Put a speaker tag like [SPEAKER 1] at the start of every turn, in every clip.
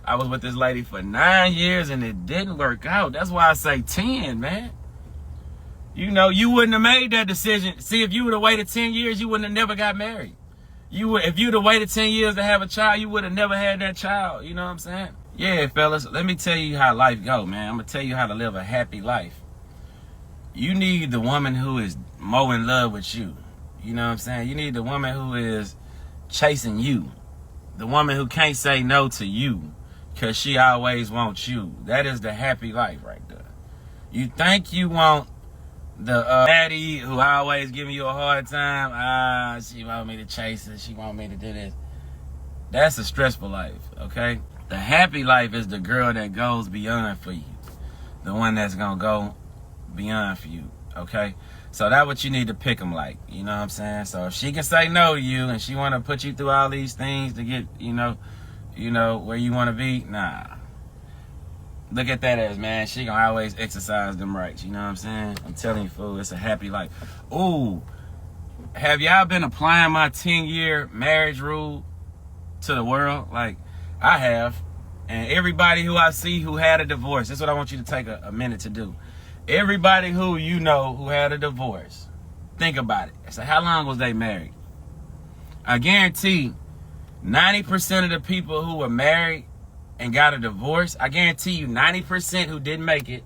[SPEAKER 1] I was with this lady for 9 years and it didn't work out. That's why I say 10, man. You know, you wouldn't have made that decision. See, if you would have waited 10 years, you wouldn't have never got married. If you'd have waited 10 years to have a child, you would have never had that child. You know what I'm saying? Yeah, fellas, let me tell you how life go, man. I'm going to tell you how to live a happy life. You need the woman who is more in love with you. You know what I'm saying? You need the woman who is chasing you. The woman who can't say no to you because she always wants you. That is the happy life right there. You think you want the baddie who always giving you a hard time. She want me to chase her. She want me to do this. That's a stressful life, okay? The happy life is the girl that goes beyond for you. The one that's going to go beyond for you, okay? So that's what you need to pick them like, you know what I'm saying? So if she can say no to you and she want to put you through all these things to get, you know where you want to be, nah. Look at that as, man, she gonna always exercise them rights, you know what I'm saying? I'm telling you, fool, it's a happy life. Ooh, have y'all been applying my 10-year marriage rule to the world? Like, I have. And everybody who I see who had a divorce, that's what I want you to take a minute to do. Everybody who you know who had a divorce, think about it. So how long was they married? I guarantee 90% of the people who were married and got a divorce, I guarantee you 90% who didn't make it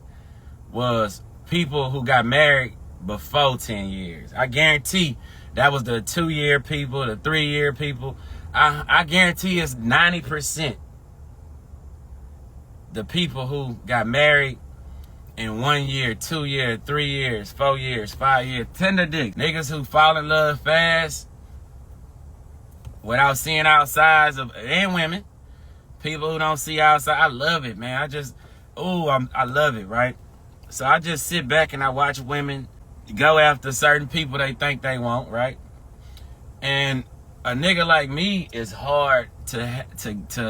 [SPEAKER 1] was people who got married before 10 years. I guarantee that was the 2-year people, the 3-year people. I guarantee it's 90% the people who got married in 1 year, 2 years, 3 years, 4 years, 5 years, tender dick. Niggas who fall in love fast without seeing outsides of, and women. People who don't see outside. I love it, man. I love it, right? So I just sit back and I watch women go after certain people they think they want, right? And a nigga like me is hard to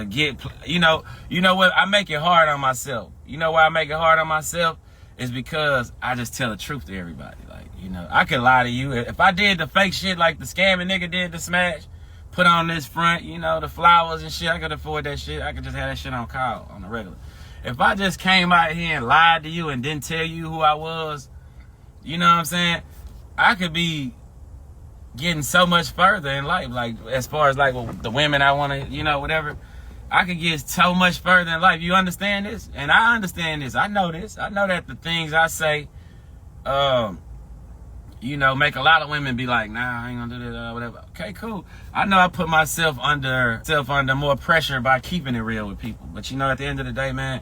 [SPEAKER 1] get, you know what? I make it hard on myself. You know why I make it hard on myself? Is because I just tell the truth to everybody. Like, I could lie to you. If I did the fake shit like the scamming nigga did to Smash, put on this front, the flowers and shit, I could afford that shit. I could just have that shit on call, on the regular. If I just came out here and lied to you and didn't tell you who I was, you know what I'm saying? I could be getting so much further in life, like as far as like the women I want to, whatever. I could get so much further in life. You understand this? And I understand this. I know this. I know that the things I say, make a lot of women be like, nah, I ain't gonna do that, whatever. Okay, cool. I know I put myself under more pressure by keeping it real with people. But at the end of the day, man,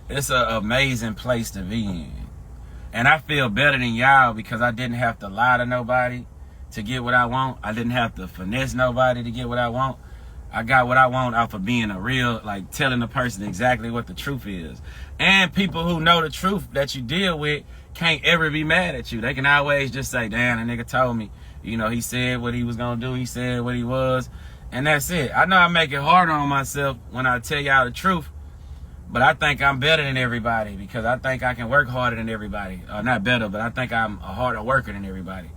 [SPEAKER 1] it's an amazing place to be in. And I feel better than y'all because I didn't have to lie to nobody to get what I want. I didn't have to finesse nobody to get what I want. I got what I want off of being a real, like telling the person exactly what the truth is. And people who know the truth that you deal with can't ever be mad at you. They can always just say, damn, the nigga told me. He said what he was going to do. He said what he was. And that's it. I know I make it harder on myself when I tell y'all the truth. But I think I'm better than everybody because I think I can work harder than everybody. Not better, but I think I'm a harder worker than everybody.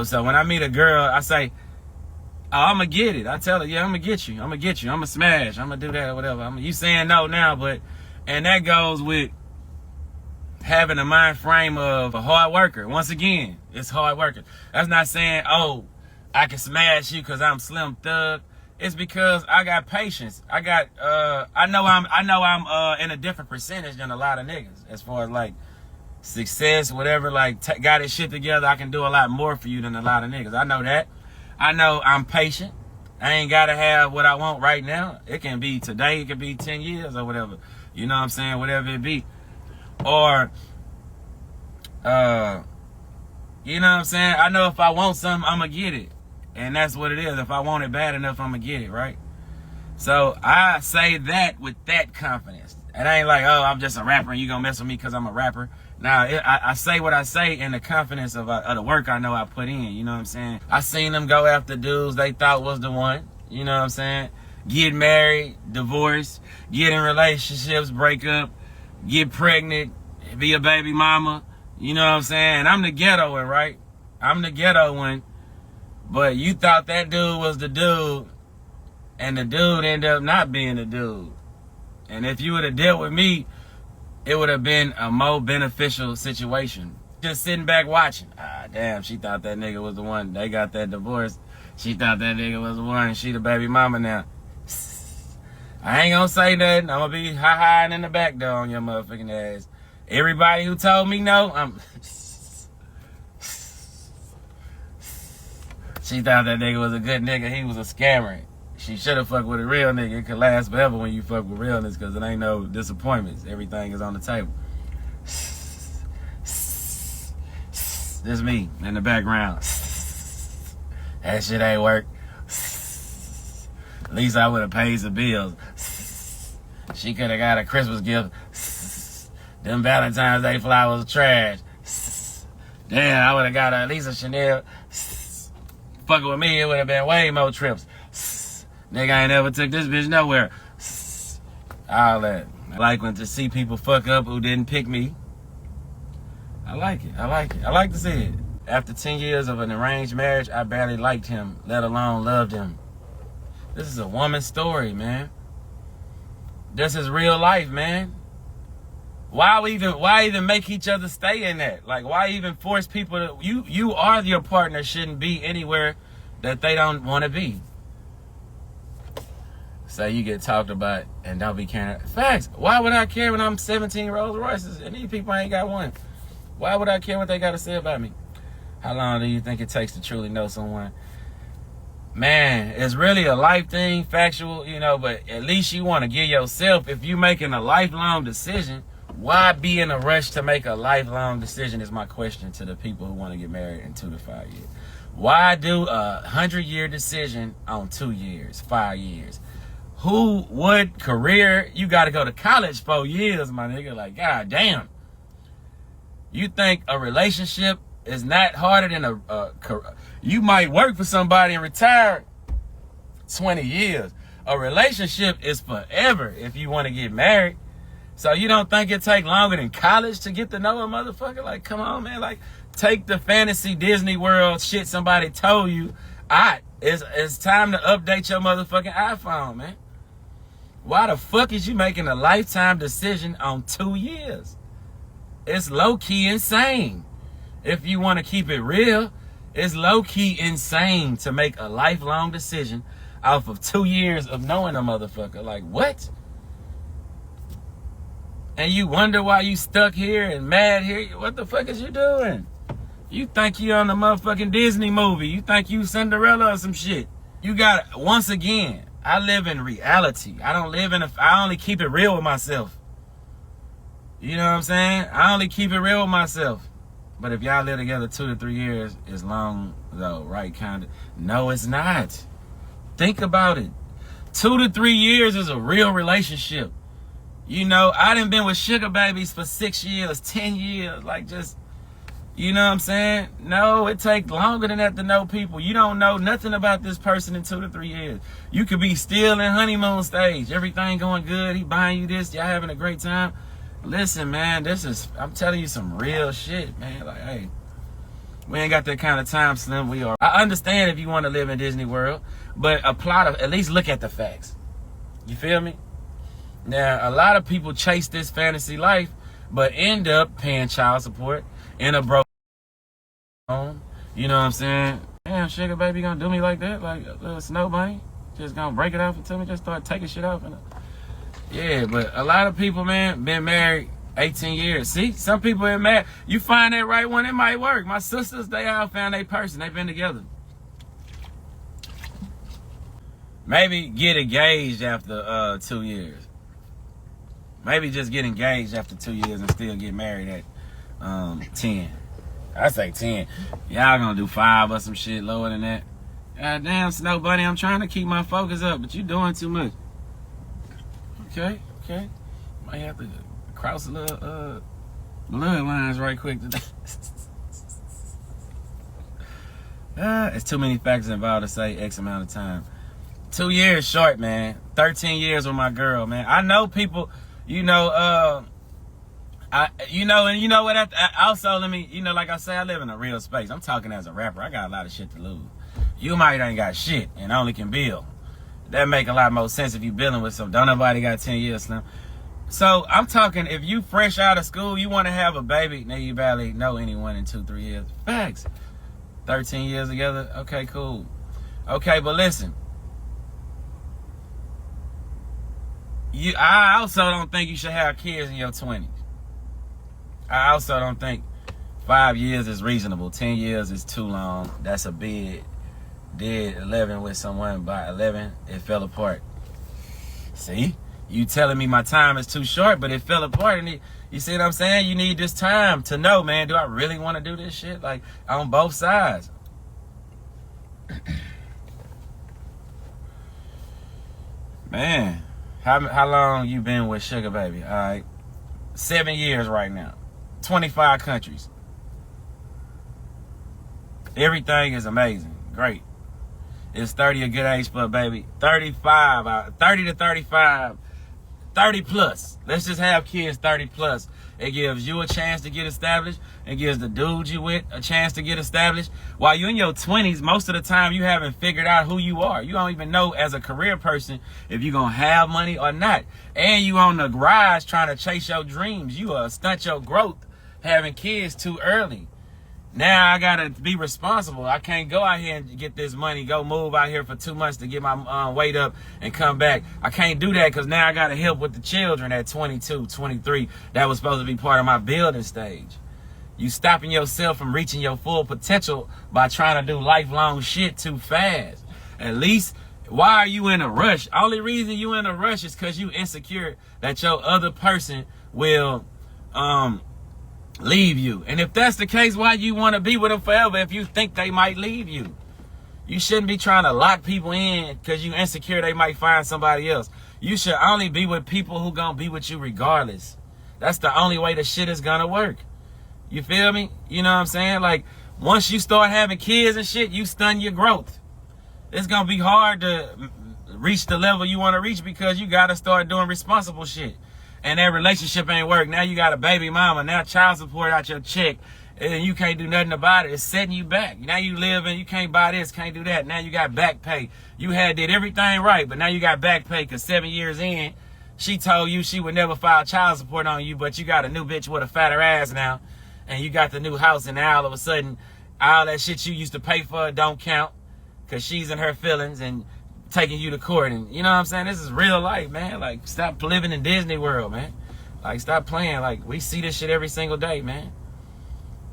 [SPEAKER 1] So when I meet a girl, I say, oh, I'm going to get it. I tell her, yeah, I'm going to get you. I'm going to get you. I'm going to smash. I'm going to do that or whatever. You saying no now, and that goes with having a mind frame of a hard worker. Once again, it's hard worker. That's not saying, oh, I can smash you because I'm Slim Thug. It's because I got patience. I know I'm in a different percentage than a lot of niggas as far as like success, whatever, like got his shit together. I can do a lot more for you than a lot of niggas. I know that. I know I'm patient. I ain't got to have what I want right now. It can be today. It can be 10 years or whatever. You know what I'm saying? Whatever it be. Or, you know what I'm saying? I know if I want something, I'm going to get it. And that's what it is. If I want it bad enough, I'm going to get it, right? So I say that with that confidence. It ain't like, oh, I'm just a rapper and you going to mess with me because I'm a rapper. Now, I say what I say in the confidence of the work I know I put in. You know what I'm saying? I seen them go after dudes they thought was the one. You know what I'm saying? Get married, divorce, get in relationships, break up, get pregnant, be a baby mama. You know what I'm saying? I'm the ghetto one, right? I'm the ghetto one. But you thought that dude was the dude, and the dude ended up not being the dude. And if you would have dealt with me, it would have been a more beneficial situation. Just sitting back watching. Ah, damn, she thought that nigga was the one. They got that divorce. She thought that nigga was the one. She the baby mama now. I ain't gonna say nothing. I'm gonna be high in the back door on your motherfucking ass. Everybody who told me no, she thought that nigga was a good nigga. He was a scammer. She should have fucked with a real nigga. It could last forever when you fuck with realness because it ain't no disappointments. Everything is on the table. This me in the background. That shit ain't work. At least I would have paid some bills. She could have got a Christmas gift. Them Valentine's Day flowers trash. Damn, I would have got at least a Chanel. Fucking with me, it would have been way more trips. Nigga, I ain't never took this bitch nowhere. All that. I like when to see people fuck up who didn't pick me. I like it. I like it. I like to see it. After 10 years of an arranged marriage, I barely liked him, let alone loved him. This is a woman's story, man. This is real life, man. Why even make each other stay in that? Like, why even force people to... You are your partner shouldn't be anywhere that they don't want to be. So you get talked about and don't be caring. Facts. Why would I care when I'm 17 Rolls Royces and these people ain't got one? Why would I care what they got to say about me? How long do you think it takes to truly know someone? Man, it's really a life thing, factual, but at least you want to give yourself, if you're making a lifelong decision, why be in a rush to make a lifelong decision is my question to the people who want to get married in 2 to 5 years. Why do a 100-year decision on 2 years, 5 years? What career? You got to go to college 4 years, my nigga. Like, god damn. You think a relationship is not harder than a career? You might work for somebody and retire 20 years. A relationship is forever if you want to get married. So you don't think it take longer than college to get to know a motherfucker? Like, come on, man. Like, take the fantasy Disney World shit somebody told you. It's time to update your motherfucking iPhone, man. Why the fuck is you making a lifetime decision on 2 years? It's low-key insane. If you want to keep it real, it's low-key insane to make a lifelong decision off of 2 years of knowing a motherfucker. Like, what? And you wonder why you stuck here and mad here? What the fuck is you doing? You think you on the motherfucking Disney movie. You think you Cinderella or some shit. You got, once again, I live in reality. I only keep it real with myself. You know what I'm saying? I only keep it real with myself. But if y'all live together 2 to 3 years, it's long though, right? Kind of. No, it's not. Think about it. 2 to 3 years is a real relationship. I done been with sugar babies for 6 years, 10 years. Like, just, you know what I'm saying? No, it takes longer than that to know people. You don't know nothing about this person in 2 to 3 years. You could be still in honeymoon stage. Everything going good. He buying you this. Y'all having a great time. Listen, man, I'm telling you some real shit, man. Like, hey, we ain't got that kind of time, Slim. I understand if you want to live in Disney World, but at least look at the facts. You feel me? Now, a lot of people chase this fantasy life, but end up paying child support in a broke home. You know what I'm saying? Damn, sugar baby gonna do me like that? Like a little snow bunny? Just gonna break it off until me just start taking shit off. Yeah, but a lot of people, man, been married 18 years. See, some people are married. You find that right one, it might work. My sisters, they all found their person. They've been together. Maybe get engaged after 2 years. Maybe just get engaged after 2 years and still get married at 10. I say 10. Y'all gonna do 5 or some shit lower than that. God damn, Snow Bunny, I'm trying to keep my focus up, but you doing too much. Okay. Might have to cross a little bloodlines right quick today. It's too many factors involved to say X amount of time. 2 years short, man. 13 years with my girl, man. I know people, and you know what? Also, let me, like I say, I live in a real space. I'm talking as a rapper. I got a lot of shit to lose. You might ain't got shit and only can build. that make a lot more sense if you dealing with some. Don't nobody got 10 years, Slim. So I'm talking, if you fresh out of school, you want to have a baby, now you barely know anyone in 2-3 years. Facts. 13 years together. Okay, cool. Okay, but listen. I also don't think you should have kids in your 20s. I also don't think 5 years is reasonable. 10 years is too long. That's a bid. Did 11 with someone, by 11, it fell apart. See? You telling me my time is too short, but it fell apart. And you see what I'm saying? You need this time to know, man, do I really want to do this shit? Like, on both sides. Man, how long you been with Sugar Baby? All right. 7 years right now. 25 countries. Everything is amazing. Great. Is 30 a good age for a baby? 35, 30 to 35, 30 plus. Let's just have kids 30 plus. It gives you a chance to get established. It gives the dude you with a chance to get established. While you're in your 20s, most of the time you haven't figured out who you are. You don't even know as a career person if you're going to have money or not. And you on the rise trying to chase your dreams. You stunt your growth having kids too early. Now I gotta be responsible. I can't go out here and get this money, go move out here for 2 months to get my weight up and come back. I can't do that because now I gotta help with the children at 22, 23. That was supposed to be part of my building stage. You stopping yourself from reaching your full potential by trying to do lifelong shit too fast. At least, why are you in a rush? Only reason you in a rush is because you insecure that your other person will leave you. And if that's the case, why you want to be with them forever if you think they might leave you? You shouldn't be trying to lock people in because you insecure they might find somebody else. You should only be with people who gonna be with you regardless. That's the only way the shit is gonna work. You feel me? You know what I'm saying? Like, once you start having kids and shit, you stun your growth. It's gonna be hard to reach the level you want to reach because you gotta start doing responsible shit. And that relationship ain't work. Now you got a baby mama. Now child support out your check. And you can't do nothing about it. It's setting you back. Now you live and you can't buy this, can't do that. Now you got back pay. You did everything right, but now you got back pay because 7 years in, she told you she would never file child support on you, but you got a new bitch with a fatter ass now. And you got the new house, and now all of a sudden, all that shit you used to pay for don't count because she's in her feelings and taking you to court. And you know what I'm saying? This is real life, man. Like, stop living in Disney World, man. Like, stop playing. Like, we see this shit every single day, man.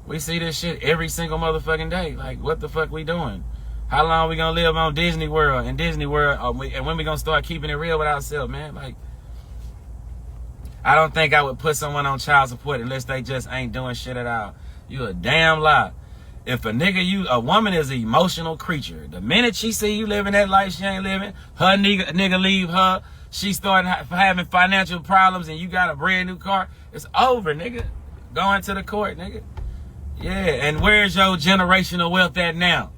[SPEAKER 1] We see this shit every single motherfucking day. Like, what the fuck we doing? How long we gonna live on Disney World and Disney World? And when we gonna start keeping it real with ourselves, man? Like, I don't think I would put someone on child support unless they just ain't doing shit at all. You a damn lie. If a woman is an emotional creature. The minute she see you living that life she ain't living, her nigga leave her, she starting having financial problems and you got a brand new car, it's over, nigga. Going to the court, nigga. Yeah, and where's your generational wealth at now?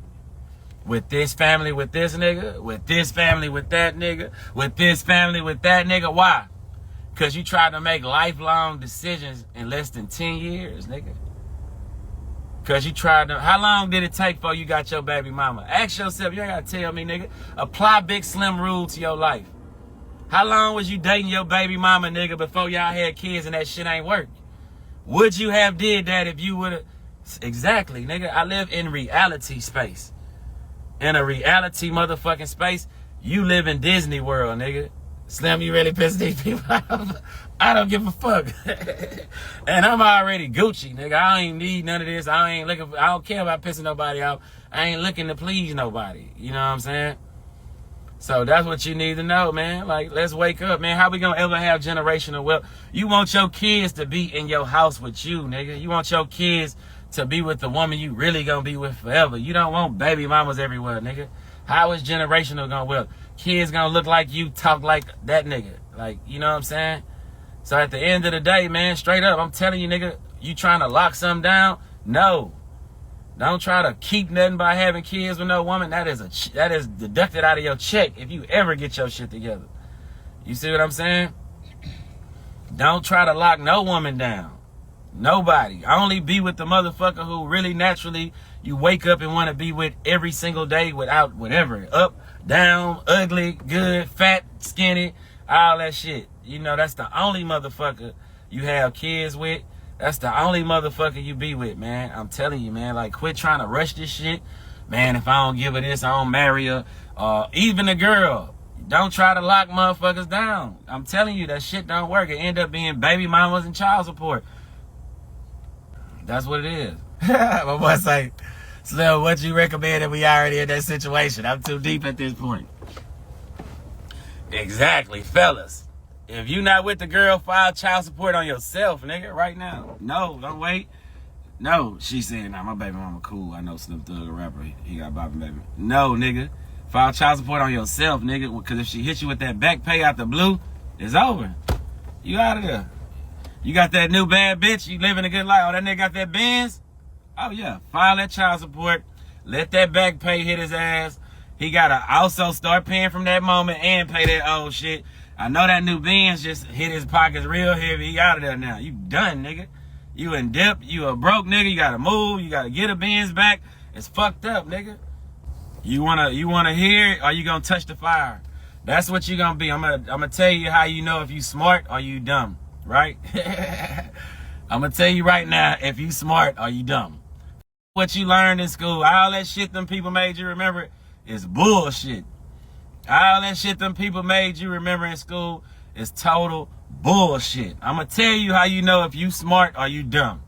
[SPEAKER 1] With this family, with this nigga, with this family, with that nigga, with this family, with that nigga. Why? Because you tried to make lifelong decisions in less than 10 years, nigga. Because you tried to... How long did it take before you got your baby mama? Ask yourself. You ain't got to tell me, nigga. Apply Big Slim rule to your life. How long was you dating your baby mama, nigga, before y'all had kids and that shit ain't work? Would you have did that if you would have... Exactly, nigga. I live in reality space. In a reality motherfucking space, you live in Disney World, nigga. Slim, you really pissed these people off? I don't give a fuck. And I'm already Gucci, nigga. I ain't need none of this. I don't care about pissing nobody off. I ain't looking to please nobody. You know what I'm saying? So that's what you need to know, man. Like, let's wake up, man. How we gonna ever have generational wealth? You want your kids to be in your house with you, nigga. You want your kids to be with the woman you really gonna be with forever. You don't want baby mamas everywhere, nigga. How is generational gonna wealth? Kids gonna look like you, talk like that nigga. Like, you know what I'm saying? So at the end of the day, man, straight up, I'm telling you, nigga, you trying to lock something down? No. Don't try to keep nothing by having kids with no woman. That is deducted out of your check if you ever get your shit together. You see what I'm saying? Don't try to lock no woman down. Nobody. Only be with the motherfucker who really naturally you wake up and want to be with every single day without whatever. Up, down, ugly, good, fat, skinny, all that shit. You know, that's the only motherfucker you have kids with. That's the only motherfucker you be with, man. I'm telling you, man. Like, quit trying to rush this shit. Man, if I don't give her this, I don't marry her. Even a girl. Don't try to lock motherfuckers down. I'm telling you, that shit don't work. It end up being baby mamas and child support. That's what it is. My boy say, Slim, what you recommend if we already in that situation? I'm too deep at this point. Exactly, fellas. If you not with the girl, file child support on yourself, nigga, right now. No, don't wait. No, she saying, nah, my baby mama cool. I know Slim Thug, a rapper. He got Bobby baby. No, nigga. File child support on yourself, nigga. Because if she hits you with that back pay out the blue, it's over. You out of there. You got that new bad bitch. You living a good life. Oh, that nigga got that Benz? Oh, yeah. File that child support. Let that back pay hit his ass. He got to also start paying from that moment and pay that old shit. I know that new Benz just hit his pockets real heavy. He out of there now. You done, nigga. You in dip. You a broke nigga. You got to move. You got to get a Benz back. It's fucked up, nigga. You wanna hear it, or you gonna touch the fire? That's what you gonna be. I'm gonna tell you how you know if you smart or you dumb, right? I'm gonna tell you right now if you smart or you dumb. What you learned in school, all that shit them people made you remember is bullshit. All that shit them people made you remember in school is total bullshit. I'm gonna tell you how you know if you smart or you dumb.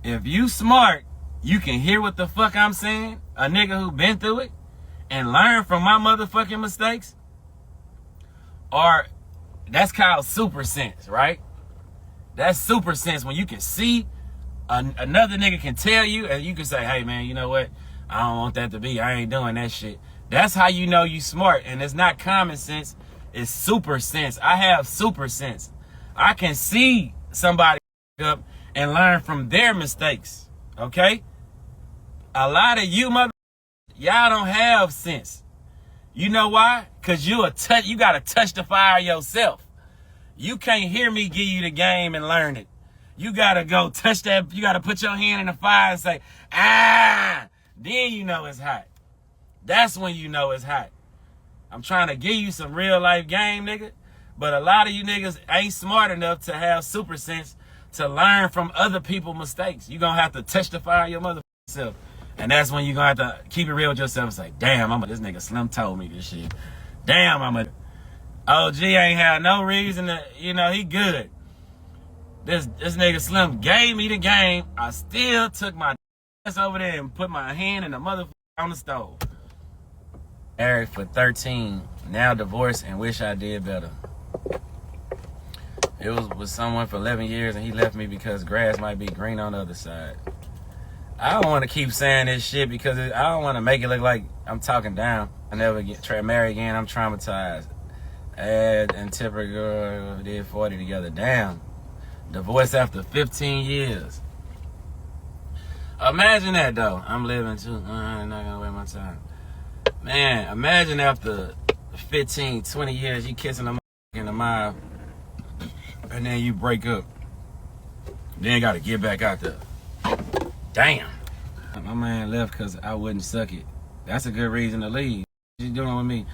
[SPEAKER 1] If you smart, you can hear what the fuck I'm saying, a nigga who been through it, and learn from my motherfucking mistakes. Or that's called super sense, right? That's super sense when you can see another nigga can tell you and you can say, hey man, you know what? I don't want that to be. I ain't doing that shit. That's how you know you smart. And it's not common sense. It's super sense. I have super sense. I can see somebody up and learn from their mistakes. Okay? A lot of you y'all don't have sense. You know why? Because you gotta touch the fire yourself. You can't hear me give you the game and learn it. You gotta go touch that. You gotta put your hand in the fire and say, ah, then you know it's hot. That's when you know it's hot. I'm trying to give you some real life game, nigga. But a lot of you niggas ain't smart enough to have super sense to learn from other people's mistakes. You gonna have to touch the fire your motherfucking self. And that's when you gonna have to keep it real with yourself and say, damn, this nigga Slim told me this shit. Damn, OG ain't had no reason to, he good. This nigga Slim gave me the game. I still took my ass over there and put my hand in the motherfucker on the stove. Married for 13, now divorced and wish I did better. It was with someone for 11 years and he left me because grass might be green on the other side. I don't want to keep saying this shit because I don't want to make it look like I'm talking down. I never try to marry again. I'm traumatized. Ed and Tipper girl did 40 together. Damn. Divorced after 15 years. Imagine that though. I'm living too. I'm not gonna waste my time. Man, imagine after 15, 20 years you kissing a in the mouth and then you break up. Then gotta get back out there. Damn. My man left because I wouldn't suck it. That's a good reason to leave. What you doing with me?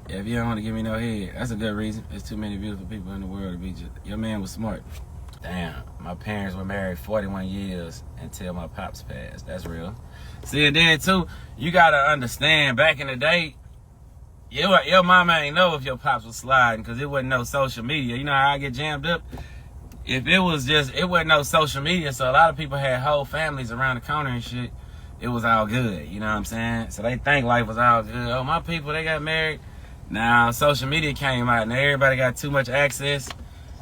[SPEAKER 1] If you don't want to give me no head, that's a good reason. There's too many beautiful people in the world to be just. Your man was smart. Damn. My parents were married 41 years until my pops passed. That's real. See, and then too, you gotta understand, back in the day, your mama ain't know if your pops was sliding because it wasn't no social media. You know how I get jammed up? If it wasn't no social media, so a lot of people had whole families around the corner and shit. It was all good, you know what I'm saying? So they think life was all good. Oh, my people, they got married. Now, social media came out and everybody got too much access.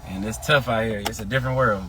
[SPEAKER 1] And it's tough out here. It's a different world.